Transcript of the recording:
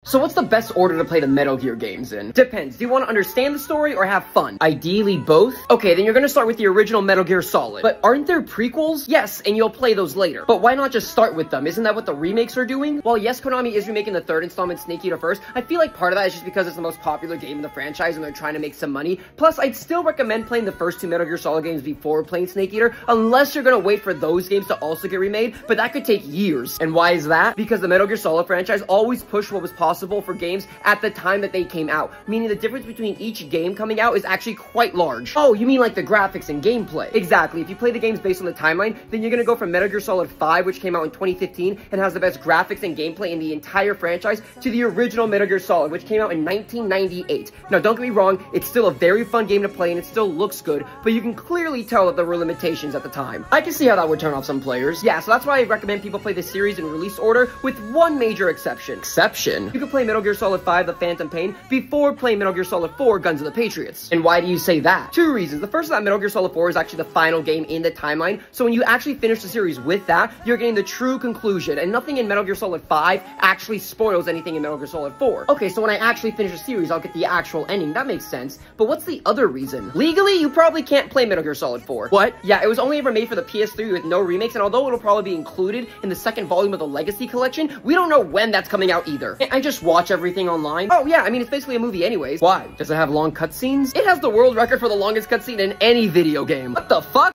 So what's the best order to play the Metal Gear games in? Depends. Do you want to understand the story or have fun? Ideally both. Okay, then you're gonna start with the original Metal Gear Solid. But aren't there prequels? Yes, and you'll play those later. But why not just start with them? Isn't that what the remakes are doing? While yes, Konami is remaking the third installment, Snake Eater first, I feel like part of that is just because it's the most popular game in the franchise and they're trying to make some money. Plus, I'd still recommend playing the first two Metal Gear Solid games before playing Snake Eater, unless you're gonna wait for those games to also get remade, but that could take years. And why is that? Because the Metal Gear Solid franchise always pushed what was possible for games at the time that they came out, meaning the difference between each game coming out is actually quite large. Oh, you mean like the graphics and gameplay? Exactly. If you play the games based on the timeline, then you're gonna go from Metal Gear Solid 5, which came out in 2015 and has the best graphics and gameplay in the entire franchise, to the original Metal Gear Solid, which came out in 1998. Now, don't get me wrong, it's still a very fun game to play and it still looks good, but you can clearly tell that there were limitations at the time. I can see how that would turn off some players. Yeah, so that's why I recommend people play the series in release order, with one major exception. You can play Metal Gear Solid 5, The Phantom Pain, before playing Metal Gear Solid 4, Guns of the Patriots. And why do you say that? Two reasons. The first is that Metal Gear Solid 4 is actually the final game in the timeline, so when you actually finish the series with that, you're getting the true conclusion, and nothing in Metal Gear Solid 5 actually spoils anything in Metal Gear Solid 4. Okay, so when I actually finish the series, I'll get the actual ending. That makes sense. But what's the other reason? Legally, you probably can't play Metal Gear Solid 4. What? Yeah, it was only ever made for the PS3 with no remakes, and although it'll probably be included in the second volume of the Legacy Collection, we don't know when that's coming out either. Can't I just watch everything online? Oh yeah, I mean, it's basically a movie anyways. Why? Does it have long cutscenes? It has the world record for the longest cutscene in any video game. What the fuck?